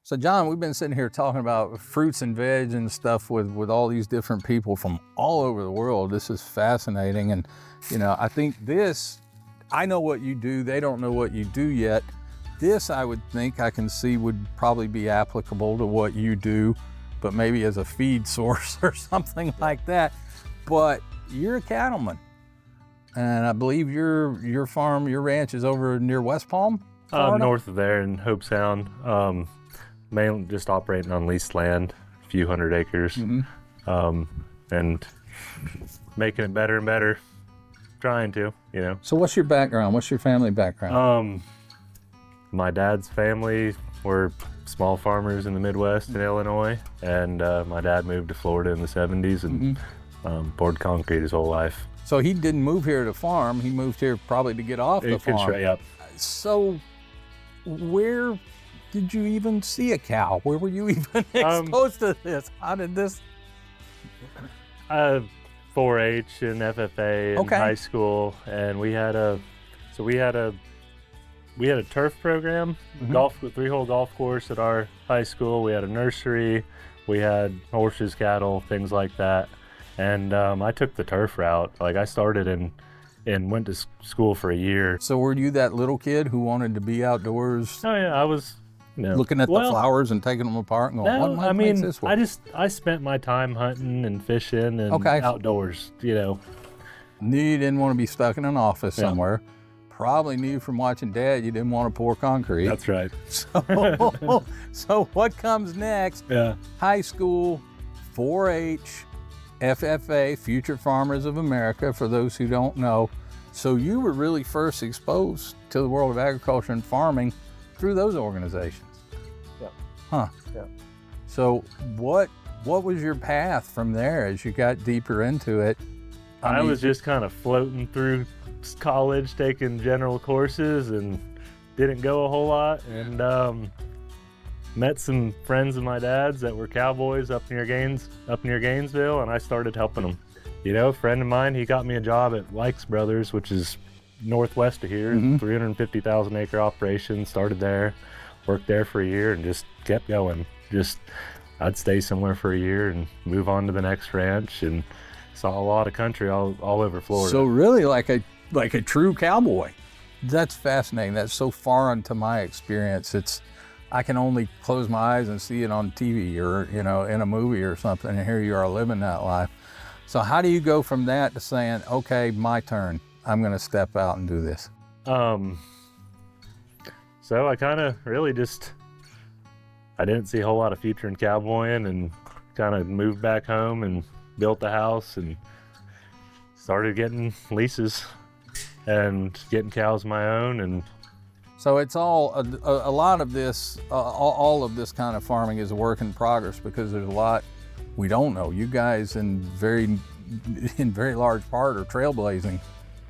So John, we've been sitting here talking about fruits and veg and stuff with all these different people from all over the world. This is fascinating. And, I think I know what you do. They don't know what you do yet. This, I would think, I can see would probably be applicable to what you do, but maybe as a feed source or something like that. But you're a cattleman. And I believe your farm, your ranch is over near West Palm, Florida? North of there in Hope Sound. Mainly just operating on leased land, a few hundred acres, and making it better and better. Trying to, So what's your background? What's your family background? My dad's family were small farmers in the Midwest in Illinois, and my dad moved to Florida in the 70s and poured concrete his whole life. So he didn't move here to farm. He moved here probably to get off the farm. Yep. So where did you even see a cow? Where were you even exposed to this? How did this? 4-H and FFA in high school, and we had a turf program, with 3-hole golf course at our high school. We had a nursery, we had horses, cattle, things like that, and I took the turf route. Like I started and went to school for a year. So were you that little kid who wanted to be outdoors? Oh yeah, I was. Looking at the flowers and taking them apart and going, what might make this work? I spent my time hunting and fishing and outdoors, Knew you didn't want to be stuck in an office somewhere. Probably knew from watching Dad you didn't want to pour concrete. That's right. So what comes next? Yeah. High school, 4-H, FFA, Future Farmers of America, for those who don't know. So you were really first exposed to the world of agriculture and farming through those organizations. Yeah. Huh. Yeah. So what was your path from there as you got deeper into it? I was just kind of floating through college, taking general courses, and didn't go a whole lot. And met some friends of my dad's that were cowboys up near Gainesville, and I started helping them. A friend of mine, he got me a job at Likes Brothers, which is northwest of here, 350,000 acre operation. Started there, worked there for a year, and just kept going. I'd stay somewhere for a year and move on to the next ranch, and saw a lot of country all over Florida. So really like a true cowboy. That's fascinating. That's so foreign to my experience. I can only close my eyes and see it on TV or, in a movie or something, and here you are living that life. So how do you go from that to saying, okay, my turn, I'm going to step out and do this? So I kind of really I didn't see a whole lot of future in cowboying, and kind of moved back home and built a house and started getting leases and getting cows of my own. And so it's all a lot of this, all of this kind of farming is a work in progress, because there's a lot we don't know. You guys in very large part are trailblazing,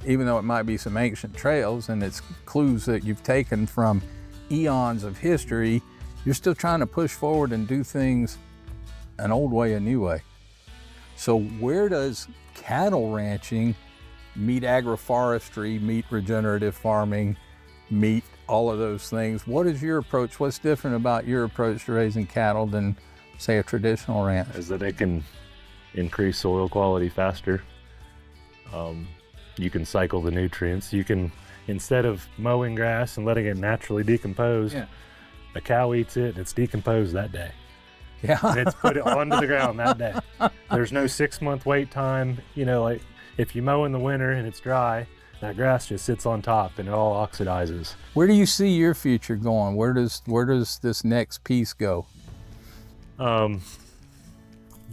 even though it might be some ancient trails and it's clues that you've taken from eons of history. You're still trying to push forward and do things an old way, a new way. So where does cattle ranching meet agroforestry, meet regenerative farming, meet all of those things? What is your approach? What's different about your approach to raising cattle than, say, a traditional ranch? Is that it can increase soil quality faster. You can cycle the nutrients. You can, instead of mowing grass and letting it naturally decompose, a cow eats it and it's decomposed that day. Yeah. And it's put it onto the ground that day. There's no 6-month wait time. Like if you mow in the winter and it's dry, that grass just sits on top and it all oxidizes. Where do you see your future going? Where does this next piece go?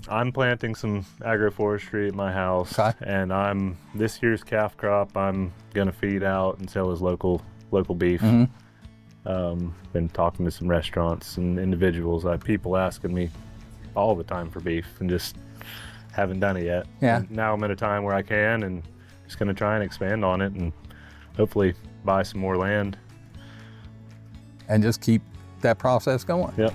I'm planting some agroforestry at my house, and this year's calf crop I'm gonna feed out and sell as local beef. Been talking to some restaurants and individuals. People asking me all the time for beef, and just haven't done it yet. Yeah. And now I'm at a time where I can, and just gonna try and expand on it, and hopefully buy some more land. And just keep that process going. Yep.